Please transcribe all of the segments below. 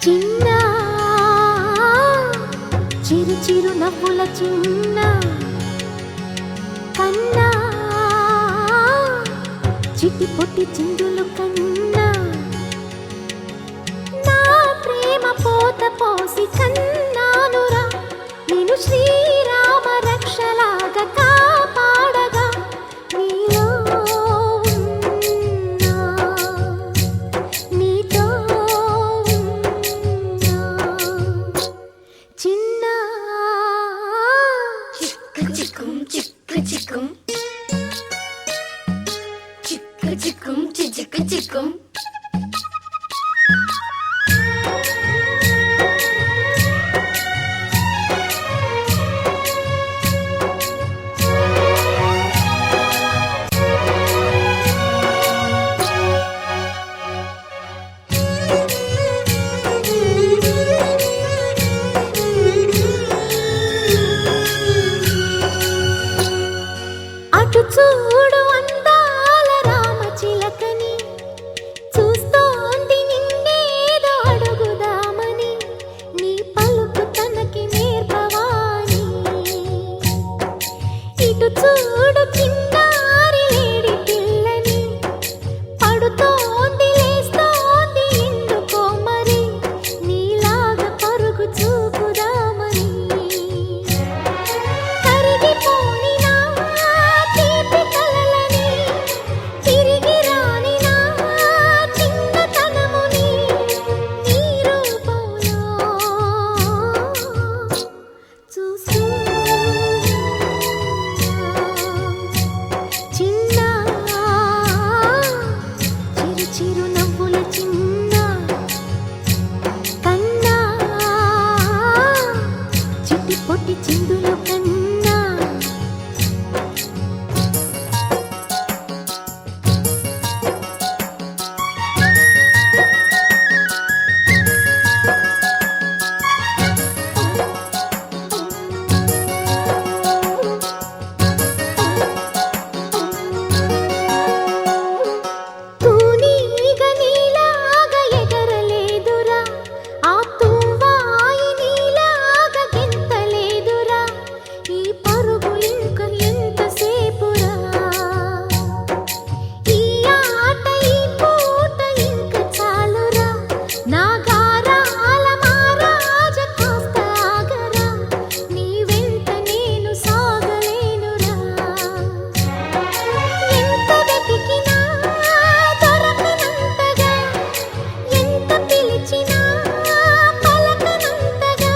చిన్న చిరు చిరు నవ్వుల చిన్న కన్నా చిట్టి పొట్టి చిందులు కన్నా నా ప్రేమ పోత పోసి కన్నానురా నేను శ్రీరామ రక్షలాగా కాపాడగా నీలో ఉన్నా, నీతో ఉన్నా. చిన్న చిక్కు చిక్కుం చిక్కు చిక్కుం చిక్కు చిక్కుం చిక్కు చిక్కుం అటు చూడు అందాల రామ చిలకని చూస్తోంది నిన్నేదో అడుగుదామని నీ పలుకు తనకి నేర్పవాని ఇటు చూడు చిన్నారి లేడి పిల్లని పడుతోంది లేస్తోంది ఎందుకో మరి నీలాగా పరుగు చూపుదామని కరిగిపోని నా తీపి కలలని తిరిగి రాని నా చిన్నతనముని నీ రూపంలో చూస్తున్నా. చిన్న చిరు చిరు నవ్వుల చిన్న కన్నా చిట్టి పొట్టి చిందులు కన్నా తూనీగ నీలాగా ఎగరలేదురా ఆ తువ్వాయి నీలాగా గెంతలేదురా ఈ పరుగు ఇంక ఎంతసేపురా ఈ ఆట ఈ పూట ఇంక చాలురా నా గారాల మారాజ కాస్త ఆగరా నీ వెంట నేను సాగలేనురా ఎంత వెతికినా దొరకనంతగా ఎంత పిలిచినా పలకనంతగా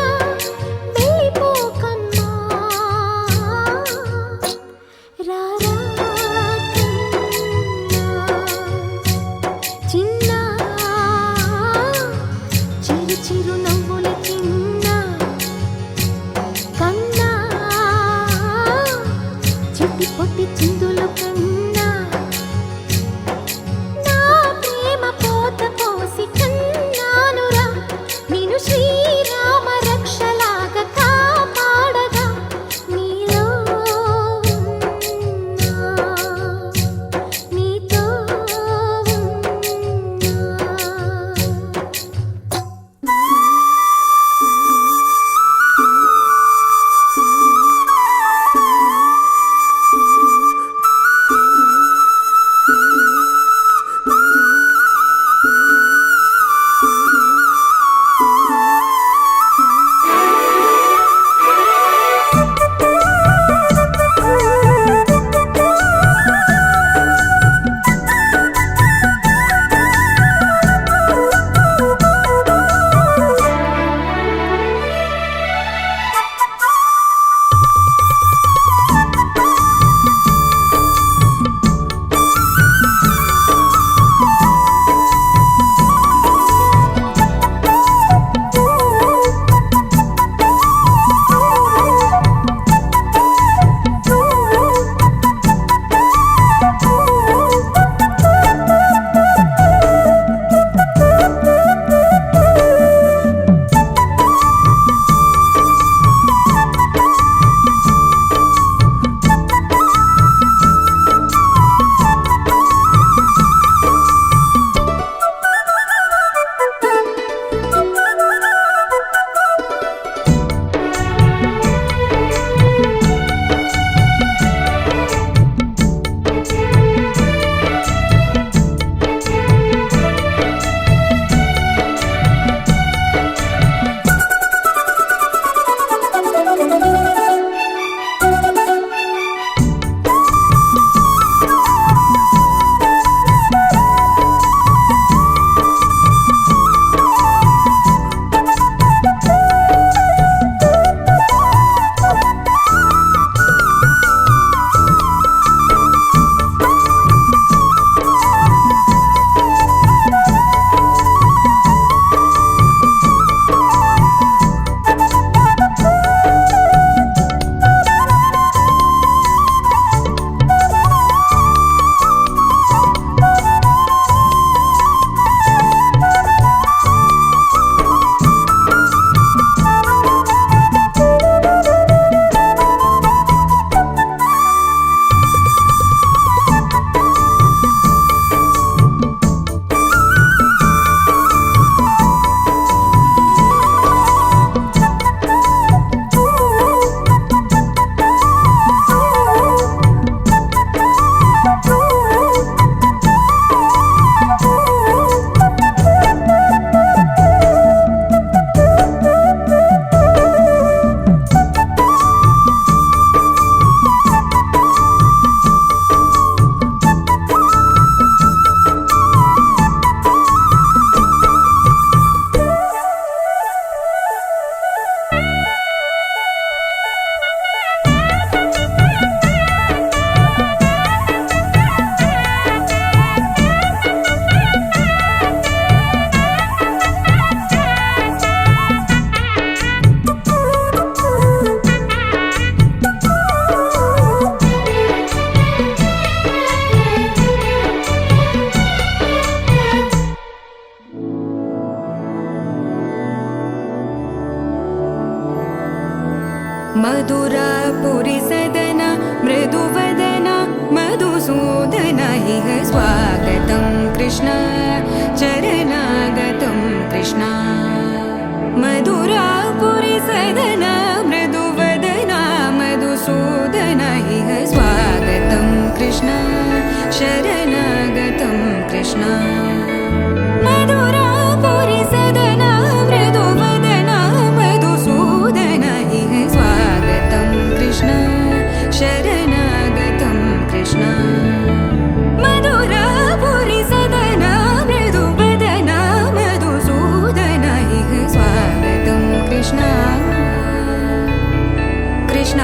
వెళ్ళిపోకమ్మా రారా కన్నా చిన్న చిరు చిరు నవ్వుల చిన్న కన్నా చిట్టి పొట్టి చిందులు కన్నా నా ప్రేమ పోత పోసి కన్నానురా నేను శ్రీరామ రక్షలాగా కాపాడగా నీలో ఉన్నా, నీతో ఉన్నా. मधुरापुरी सदन मृदुवदन मधुसूदन इह स्वागतं कृष्ण चरणागतं कृष्ण मधुरापुरी सदन मृदुवदन मधुसूदन इह स्वागतं कृष्ण शरणागतं कृष्ण मधुरापुरी सदन मृदुवदन मधुसूदन इह स्वागतं कृष्ण शरणागतं कृष्ण मधुरापुरी सदन मृदुवदन मधुसूदन इह स्वागतं कृष्ण कृष्ण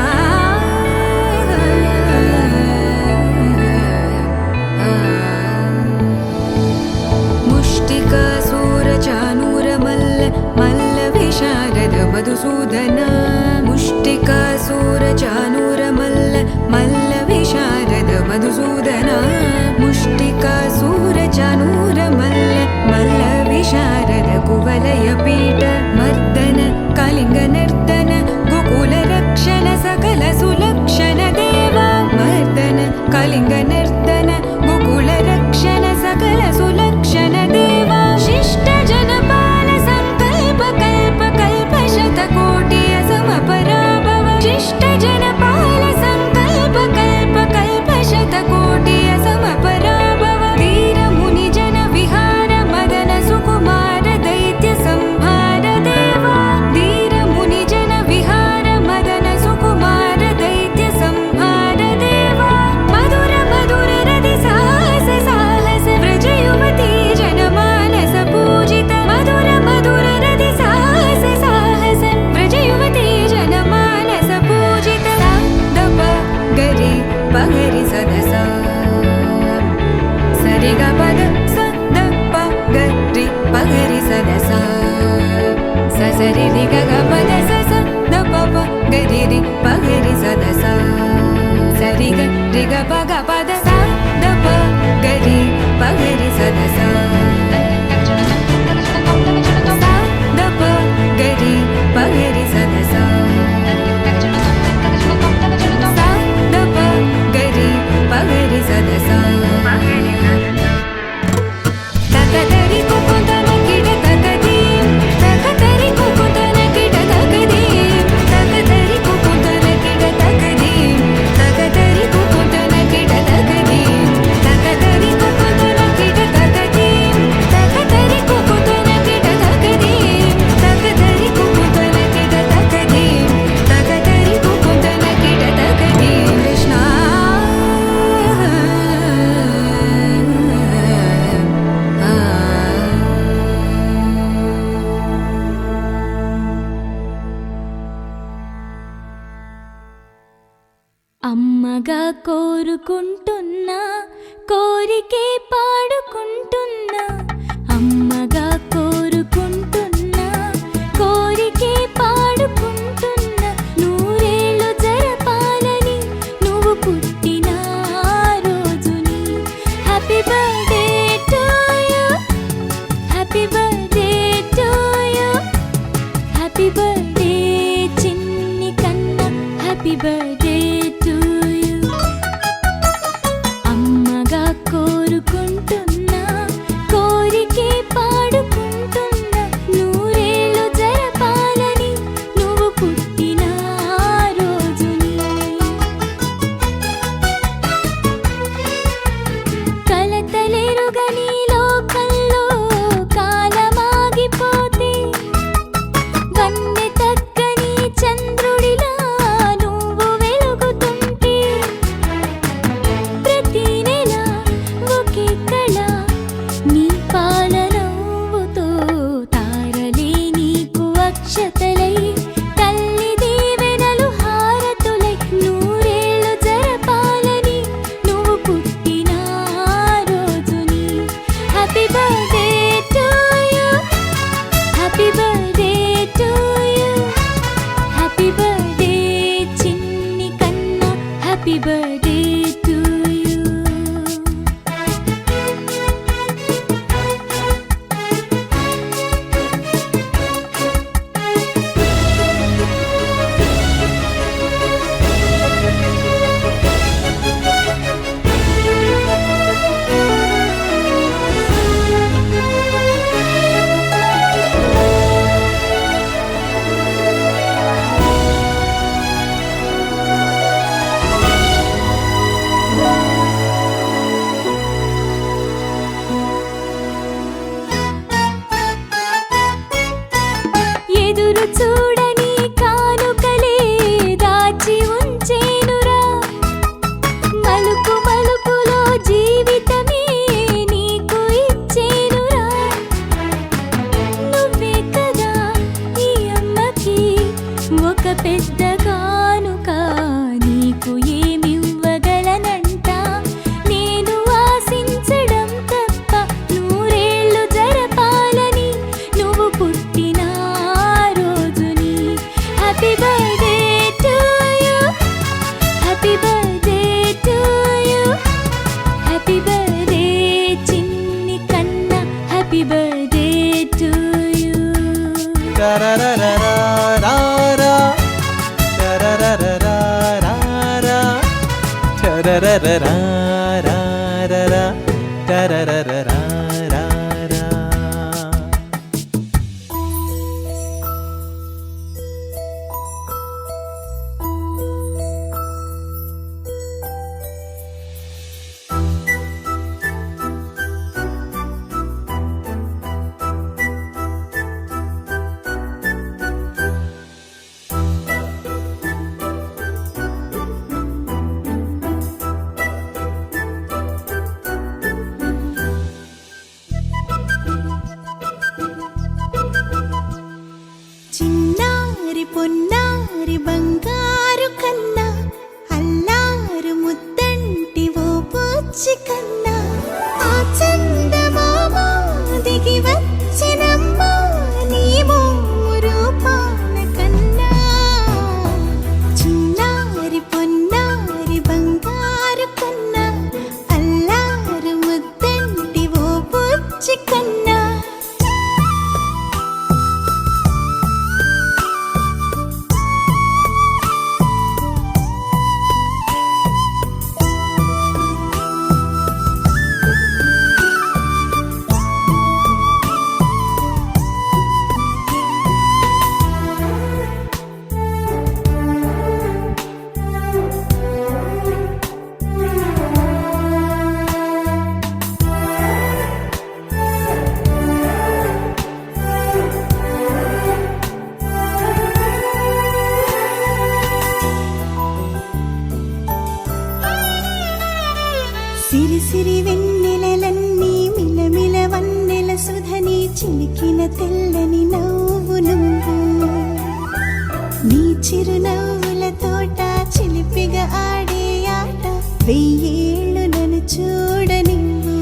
मुष्टिकासूरचानूरमल्ल मल्लविशारद मधुसूदन मुष्टिकासूरचानूरमल्ल मल्लविशारद मधुसूदन मुष्टिकासूरचानूरमल्ल मल्लविशारद कुवलयपीठ मर्दन कलिङ्गनर्दन गोकुलरक्षण सकल सुलक्षण देवा मर्दन कलिङ्गनर्दन गोकुलरक्षण सकल सुलक्षण देवा शिष्ट जनपाल संकल्प कल्प कल्प शतकोटि असमपराभव शिष्ट जनपाल संकल्प कल्प कल्प शतकोटि असमपराभव धीर मुनि जन विहार मदन सुकुमार दैत्य संहार देवा धीर मुनि जन विहार मदन सुकुमार दैत्य संहार देवा मधुर मधुर रति साहस साहस व्रज युवती जनमानस पूजित मधुर मधुर रति साहस साहस व्रज युवती जनमानस पूजित सा दप गरि पगरि सदस सरि ग पद स द प गरि पगरि सदस स सरि रि ग ग पद स स द प प गरि रि पगरि सदस सरि ग रि ग प ग पद स द प गरि पगरि सदस सा द प गरि पगरि सदस सा द प गरि पगरि सदस तकदरि कुकुतन किड तकदीं तकदरि कुकुतन किड तकदीं तकदरि कुकुतन किड तकदीं तकदरि कुकुतन किड तकदीं तकदरि कुकुतन किड तकदीं तकदरि कुकुतन किड तकदीं तकदरि कुकुतन किड तकदीं तकदरि कुकुतन किड तकदीं कृष्ण అమ్మగా కోరుకుంటున్నా కోరికే పాడుకుంటున్నా అమ్మగా కోరుకుంటున్నా కోరికే పాడుకుంటున్నా నూరేళ్ళు జరపాలని నువ్వు పుట్టిన ఆ రోజుని happy birthday to you happy birthday to you happy birthday చిన్ని కన్నా హ్యాపీ బర్త్డే టు యు అమ్మగా కోరుకుంటున్నా కోరికే పాడుకుంటున్నా నూరేళ్ళు జరపాలని నువ్వు పుట్టిన ఆ రోజుని కలతలెరుగని లోకంలో కాలమాగిపోతే వన్నె హ్యాపీ బర్త్డే టు యూ. చిన్నారి పొన్నారి బంగారు కన్నా అల్లారు ముద్దంటి ఓ బుజ్జి కన్నా ఆ చందమామ దిగి వచ్చినమ్మా నీ రూపాల కన్నా. చిన్నారి పొన్నారి బంగారు కన్నా అల్లారు ముద్దంటి ఓ బుజ్జి కన్నా. సిరి సిరి వెన్నెలలన్నీ మిలమిల వన్నెల సుధని చిలికిన తెల్లని నవ్వు నువ్వు. నీ చిరునవ్వుల తోట చిలిపిగా ఆడే ఆట వెయ్యేళ్ళు నన్ను చూడనివ్వు.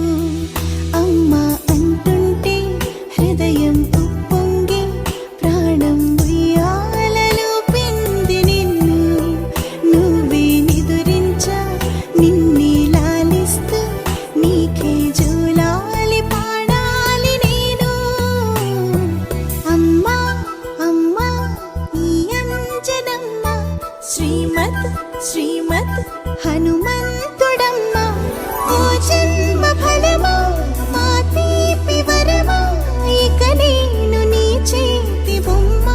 అమ్మా అంటుంటే హృదయం ఉప్పొంగి ప్రాణం ఉయ్యాలలో పిండి నిన్ను. నువ్వే నిదురించా నిన్నే లాలిస్తూ నీకే జూలాలి పాడాలి నేను. అమ్మా అమ్మా ఈ అంజనమ్మ శ్రీమత్ శ్రీమత్ హనుమంతుడమ్మ. ఓ జన్మ ఫలమా మా తీపి వరమా ఇక నేను నీ చేతి బొమ్మ.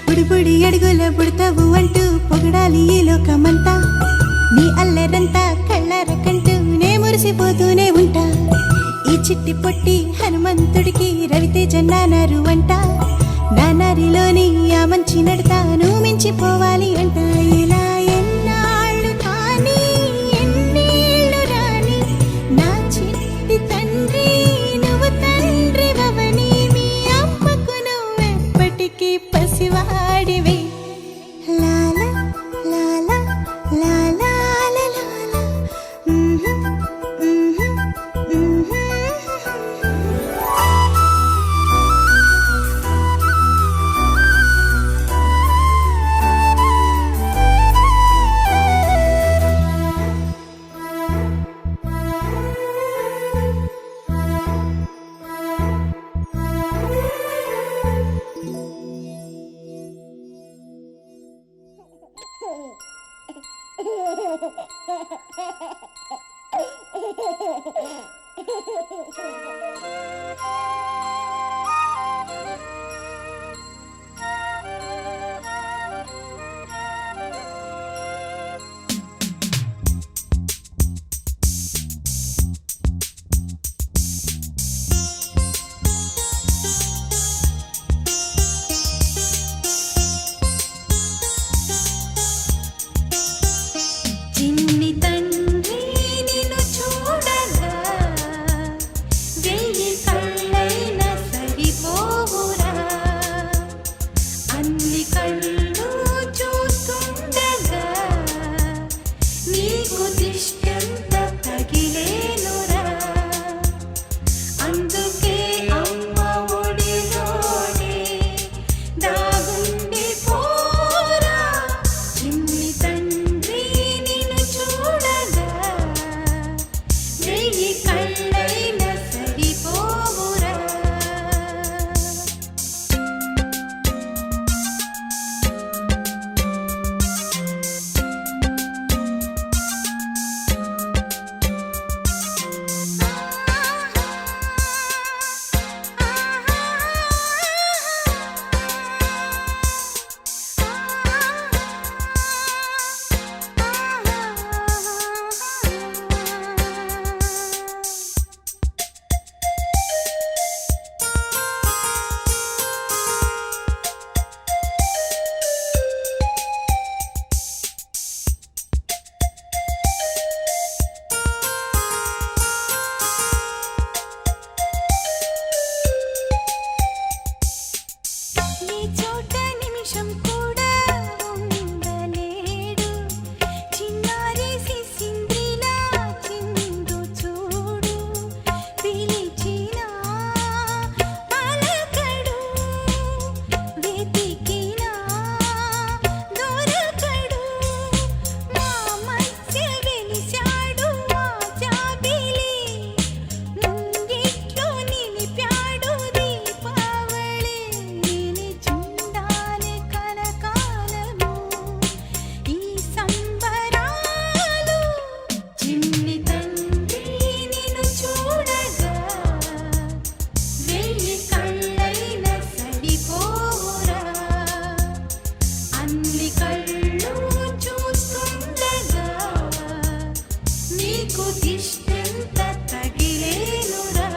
బుడిబుడి అడుగుల పుడతావు అంటూ పొగడాలి ఈ లోకమంతా. నీ అల్లరంతా కళ్ళారకంటూ నే మురిసిపోతూనే ఉంటా. ఈ చిట్టి పొట్టి హనుమంతుడికి రవితేజ నానారు అంట. నానారిలోని ఆ మంచి నడతా నువ్వు మించిపోవాలి అంట. ఇలా ఎన్నాళ్ళు కానీ ఎన్నేళ్ళు రాని నా చిట్టి తండ్రి నువ్వు తండ్రి వవని. మీ అమ్మకు నువ్వెప్పటికీ పసివాడివే. లాలా లాలా లాలా లాలా. వెయ్యి కళ్ళైనా సరిపోవురా. వెయ్యి కళ్ళైన సరిపోవురా. ఈ చోట నిమిషం కూడా ఉండలేడు. చిన్నారి సిసింద్రిలా చిందు చూడు. పిలిచినా పలకడు, వెతికినా దొరకడు. మా మధ్య వెలిశాడు ఆ జాబిలి. ముంగిట్లో నిలిపాడు దీపావళి. నిలిచుండాలి కలకాలము ఈ సంబరాలు. చిన్ని తండ్రి నిన్ను చూడగా వెయ్యి కళ్ళైన సరిపోరా. అన్ని కళ్ళు చూస్తుండగా నీకు దిష్టెంత తగిలేనురా.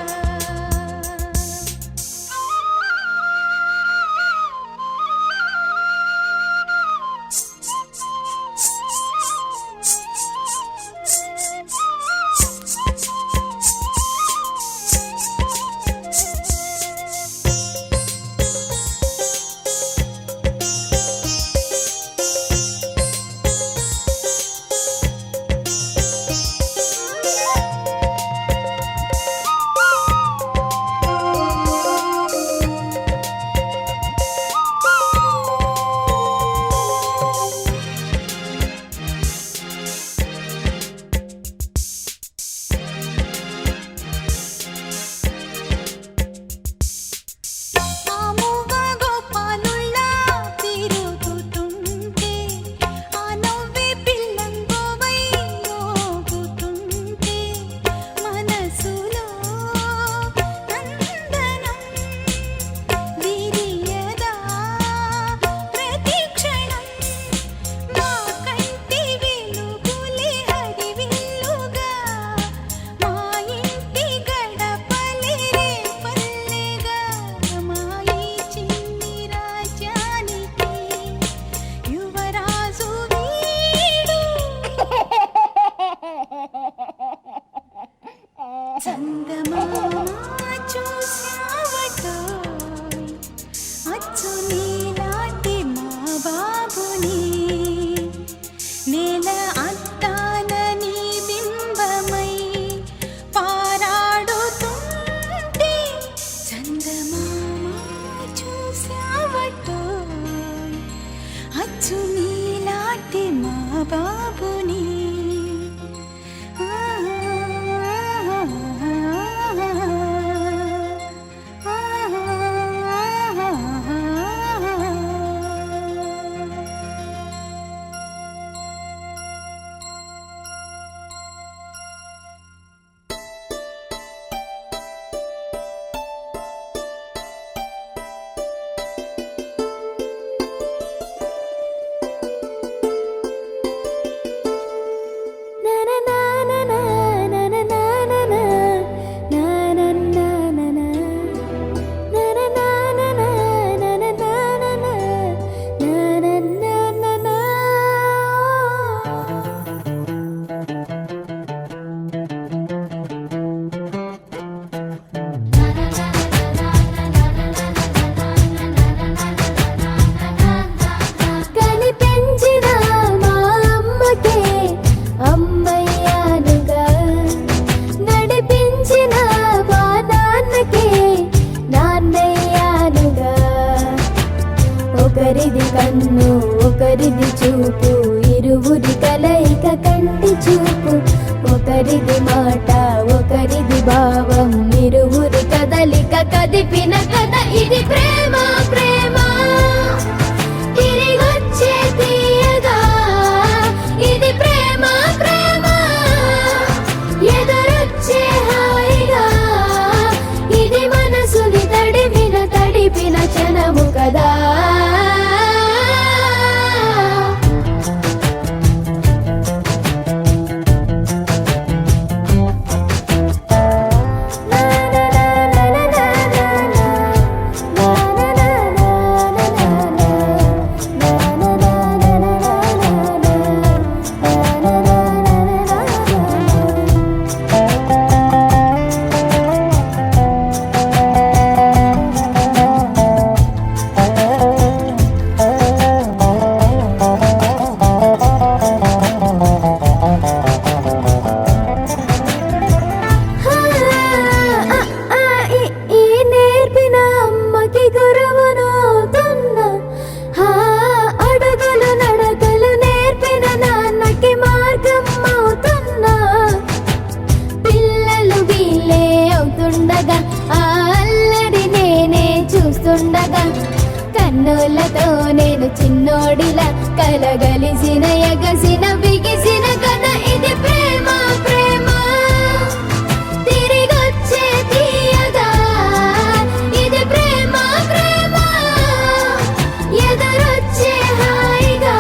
ఆ మూగ గోపాలుల్లా తిరుగుతుంటే, ఆ నవ్వే పిల్లంగోవై మోగుతుంటే, మనసులో నందనం విరియదా ప్రతి క్షణం. మా కంటి వెలుగులే హరివిల్లుగా, మా ఇంటి గడపలే రేపల్లెగా. మా ఈ చిన్ని రాజ్యానికి యువరాజు వీడు. చందమామ చూశావటోయ్, అచ్చు నీలాంటి మా బాబుని. నేల అద్దాన నీ బింబమై పారాడుతుంటే, చందమామ చూశావటోయ్, అచ్చు నీలాంటి మా బాబుని. ఆ ఆడుతుండగా ఆ అల్లరి నేనే చూస్తుండగా కన్నులతో నేను చిన్నోడిలా కలగలిసిన ఎగసిన బిగిసిన కథ ఇది ప్రేమ ప్రేమ తిరిగొచ్చే తీయగా ఇది ప్రేమ ప్రేమ ఎదురొచ్చే హాయిగా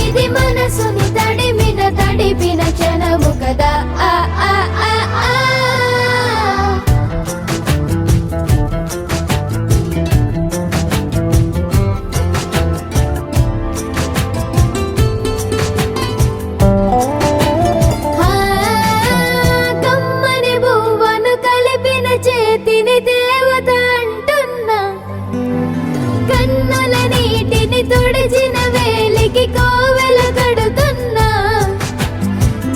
ఇది మనసుని తడిపిన క్షణము కదా ఆ ఆ ఆ ఆ కమ్మని బువ్వను కలిపిన చేతిని దేవత అంటున్నా కన్నుల నీటిని తుడిచిన వేలికి కోవెల కడుతున్నా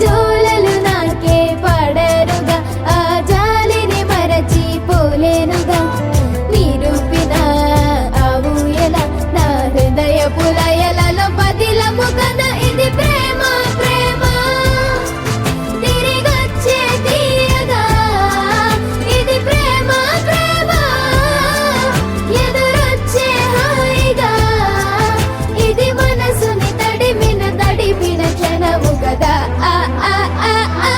జోలలు నాకే పడరుగా ఆ జాలిని మరచి పోలేనుగా నిరూపిన ఆ ఊయల నా హృదయ పులయలలో పదిలము కదా ఇది ప్రేమ ప్రేమ తిరిగొచ్చే తీయగా ఇది ప్రేమ ప్రేమ ఎదురొచ్చే హాయిగా ఇది మనసుని తడిపిన క్షణము కదా ఆ ఆ ఆ ఆ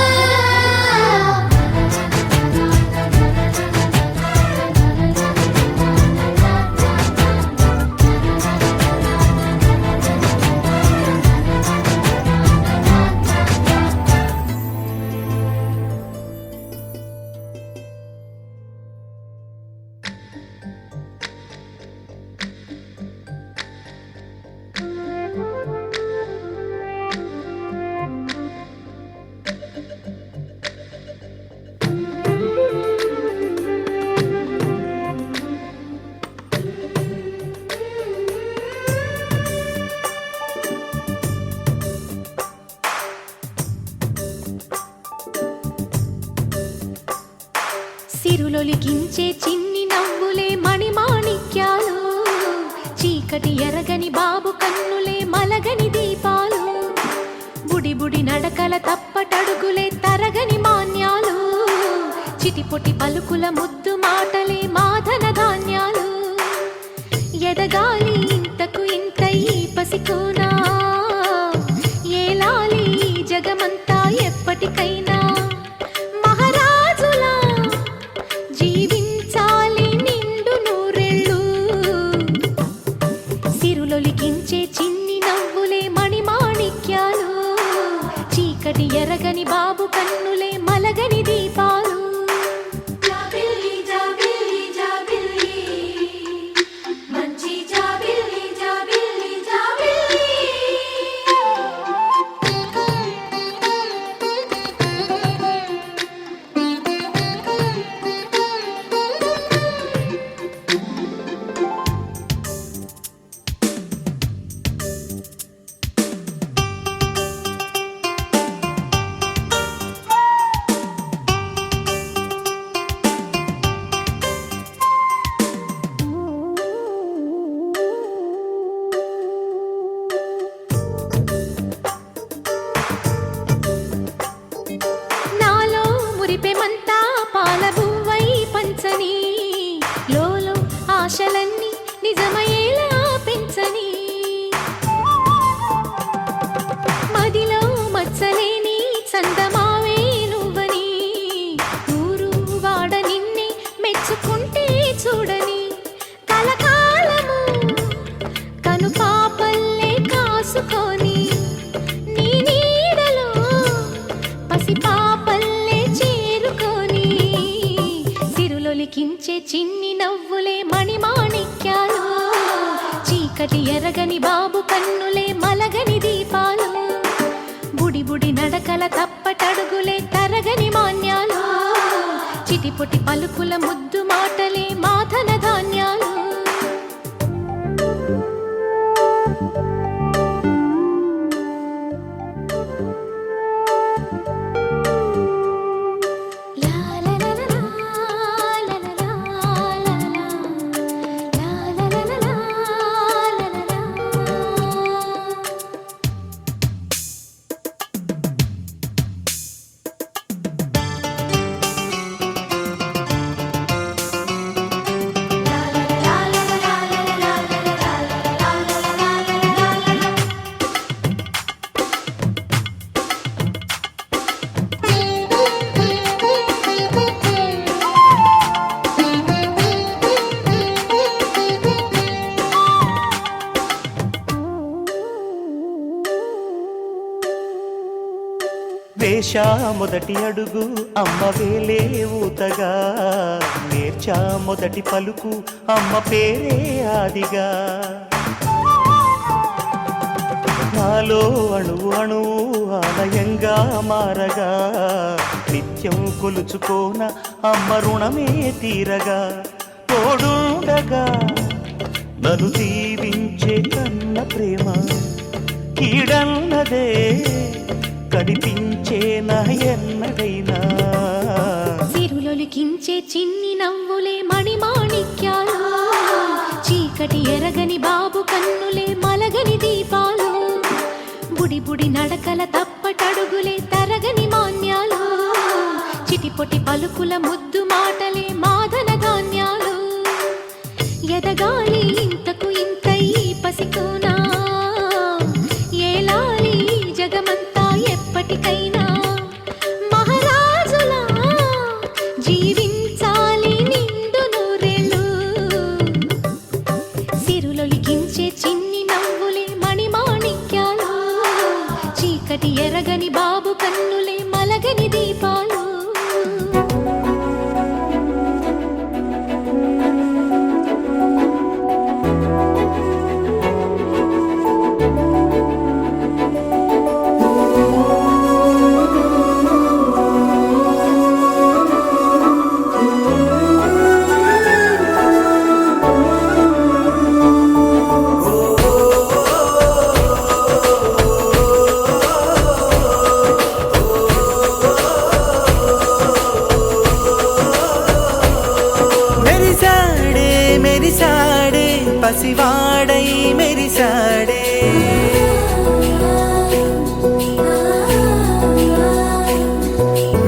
సిరులొలికించే చిన్ని నవ్వులే మణిమాణిక్యాలు చీకటి ఎరగని బాబు కన్నులే మలగని దీపాలు బుడి బుడి నడకల తప్పటడుగులే తరగని మాన్యాలు చిటిపొటి పలుకుల ముద్దు మాటలే మాధన ధాన్యాలు ఎదగాలి ఇంతకు ఇంత ఈ పసికోనా ఏలాలి ఈ జగమంతా ఎప్పటికైనా మహారాజులా జీవించాలి నిండు నూరెళ్ళు సిరులొలికించే చిన్ని నవ్వులే మణిమాణిక్యాలు చీకటి ఎరగని బాబు కన్నులే మలగని దీపాలు జాబిల్లి జాబిల్లి జాబిల్లి మంచి జాబిల్లి జాబిల్లి జాబిల్లి నాలో మురిపెమంతా పాల బువ్వై పంచని లోలో ఆశలన్నీ నిజమయ్యేలా పెంచని మదిలో మచ్చలేని చందమావే నువ్వని ఊరు వాడ నిన్నే మెచ్చుకుంటే చూడని కలకాలము కను పాపల్లే కాసుకొని నీ నీడలో పసిపాపల్లే చేరుకొని సిరులొలికించే చిన్ని నవ్వులే మణిమాణిక్యాలు చీకటి ఎరగని బాబు కన్నులే మలగని దీపాలు బుడి బుడి నడకల తప్పటడుగులే తరగని మాన్యాలు చిటిపొటి పలుకుల ముద్దు మాటలే మాధన ధాన్యాలు వేశా మొదటి అడుగు అమ్మ వేలే ఊతగా, నేర్చా మొదటి పలుకు అమ్మ పేరే ఆదిగా. నాలో అణువు అణువు ఆలయంగా మారగా, నిత్యం కొలుచుకోన అమ్మ రుణమే తీరగా. తోడుండగా నన్ను దీవించే కన్న ప్రేమ, కీడన్నదే కనిపించేనా ఎన్నడైనా. సిరులొలికించే చిన్ని నవ్వులే మణిమాణిక్యాలు, చీకటి ఎరగని బాబు కన్నులే మలగని దీపాలు. బుడి బుడి నడకల తప్పటడుగులే తరగని మాన్యాలు, చిటిపొటి పలుకుల ముద్దు మాటలే మాదన ధాన్యాలు. ఎదగాలి ఇంతకు ఇంత ఈ పసికోనా, ఏలాలి జగమంతా ఎప్పటికైనా. మహారాజులా జీవించాలి నిండు నూరేళ్ళు, సిరులొలికించే చిన్ని నవ్వులే మణిమాణిక్యాలు, చీకటి ఎరగని బాబు కన్నులే మలగని దీపాలు. మెరిసాడే పసివాడై మెరిసాడే,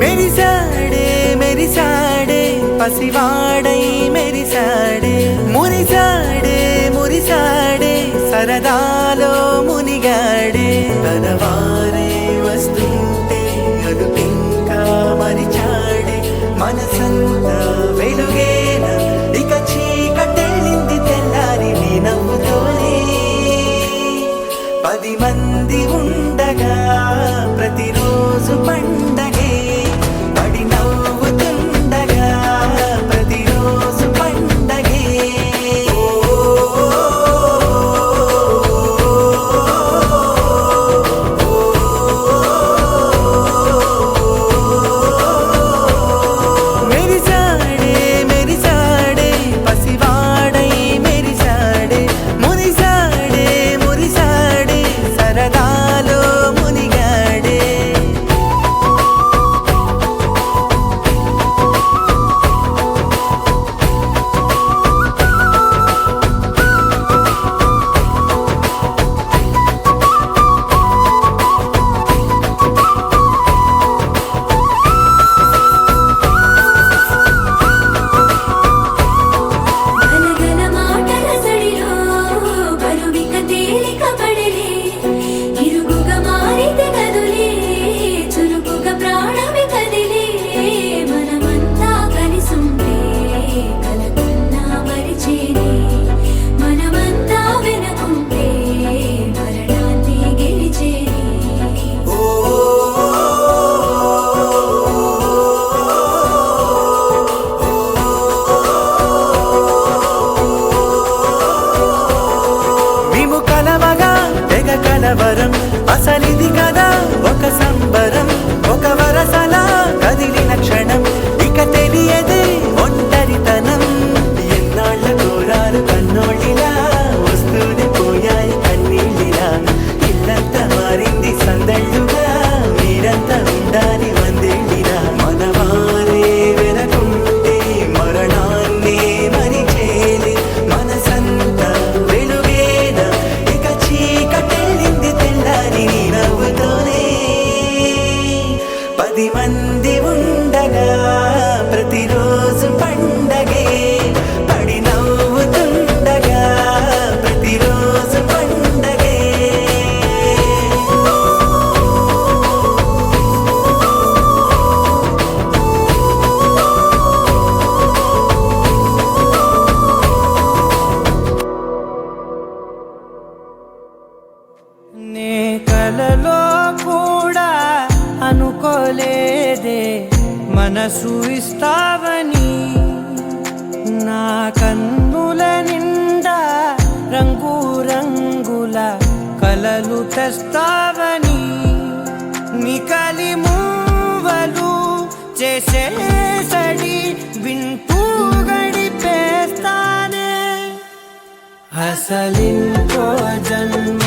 మెరిసాడే మెరిసాడే పసివాడై మెరిసాడే. మురిసాడే మురిసాడే సరదాలో మునిగాడే, తనవారే వస్తుంటే అదుపింకా మరిచాడే. మనసంతా వెలుగేనా ఇక చీకటెళ్ళింది తెల్లారి నీ నవ్వుతోనే. 10 మంది ఉండగా ప్రతిరోజు పండగే, పడి నవ్వుతుండగా ప్రతిరోజు పండగే. మెరిసాడే మనసు ఇస్తావని నా కన్నుల నిండా రంగు రంగుల కలలు తెస్తావని నికలి మూవలు చేసేసడి వింటూ గడిపేస్తానే అసలింకో జన్మ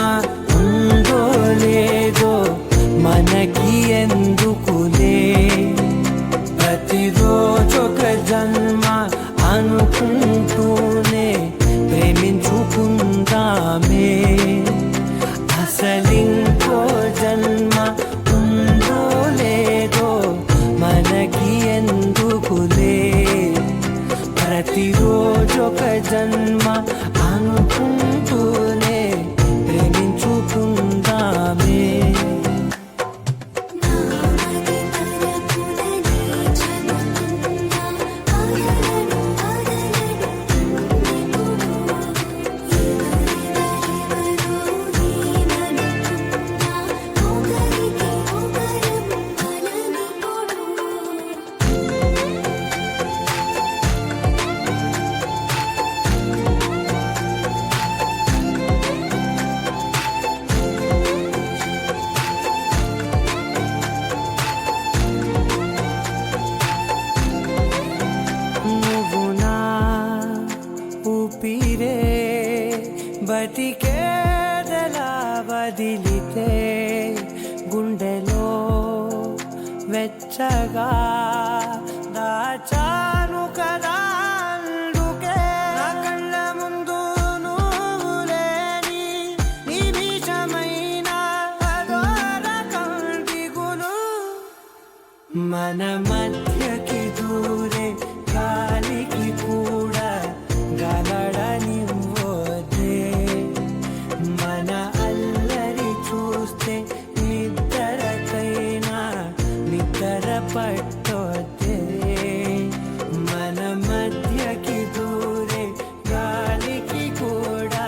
ఉందో లేదో మనకి ఎందుకులే ప్రతిరోజొక జన్మ అనుకుంటూనే ప్రేమించుకుందామే అసలింకో జన్మ ఉందో లేదో మనకి ఎందుకులే ప్రతిరోజొక జన్మ అనుకుంటూనే ప్రేమించుకుందామే ఊపిరే బతికేదలా వదిలితే గుండెలో వెచ్చగా దాచాను కదా అందుకే నా కళ్ళ ముందు నువ్వు లేని నిమిషమైన అదోరకం దిగులు మన మధ్యకి దూరే గాలికి కూడా గలడనివ్వదే మన అల్లరి చూస్తే నిద్రకైనా నిద్ర పట్టొద్దే మన మధ్యకి దూరే గాలికి కూడా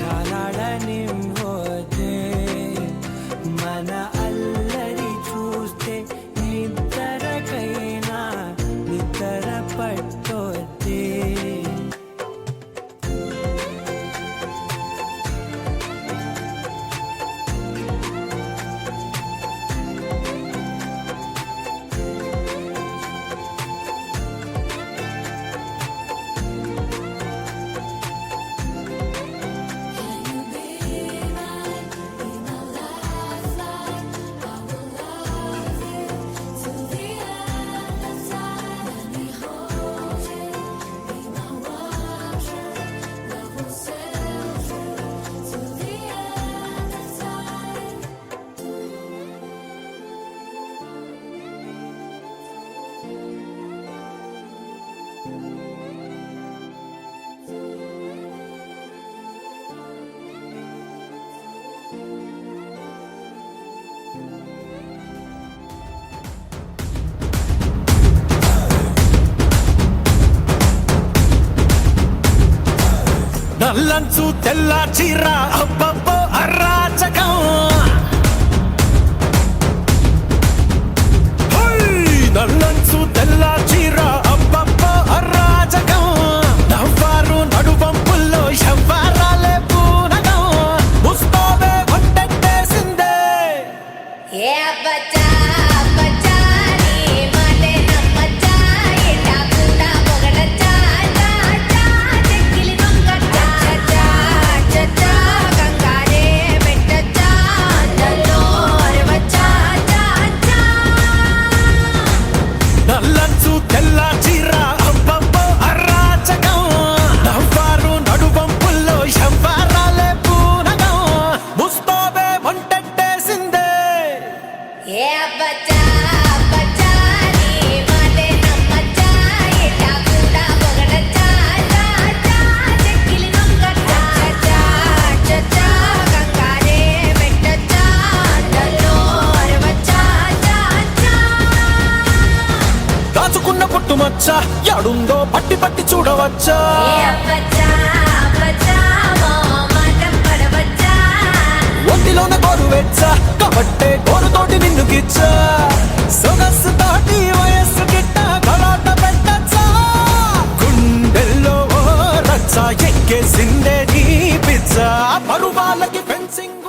గలడనివ్వదే మన అల్లరి చూస్తే నిద్రకైనా నిద్ర పట్టొద్దే నల్లంచు తెల్ల చీర అబ్బబ్బో అరాచకం నల్లంచు తెల్ల చీర అబ్బబ్బో అరాచకం నవ్వారు నడువంపుల్లో ఎవ్వరాలే పూనకం ముస్తోవే వంటేసిందే ఏ బచ్చా బచ్చా నీ మాటే నమ్మచ్చా ఇటా కూడా పొగడచ్చా చా చా చెక్కిలి దొంగచ్చా చా చా గంగారే పెట్టచ్చా నల్లో అరవచ్చా చా చా నల్లంచు తెల్ల చీర అబ్బబ్బో అరాచకం నవ్వారు నడువంపుల్లో ఎవ్వరాలే పూనకం ముస్తోవే వంటేసిందే ఏ బచ్చా బచ్చా నీ మాటే నమ్మచ్చా ఇటా కూడా పొగడచ్చా చా చా చెక్కిలి దొంగచ్చా చా చా గంగారే పెట్టచ్చా నల్లో అరవచ్చా చా చా దాచుకున్న పుట్టుమచ్చ యాడుందో పట్టి పట్టి చూడవచ్చా ఏ బచ్చా బచ్చా మో మాటం పడవచ్చా ఒంటిలోన గోరు వెచ్చ కాబట్టే గోరుతోటి నిన్ను గిచ్చ సొగసు తోటి వయస్సు ఎక్కేసిందే నీ పిజ్జా పరువాలకి ఫెన్సింగ్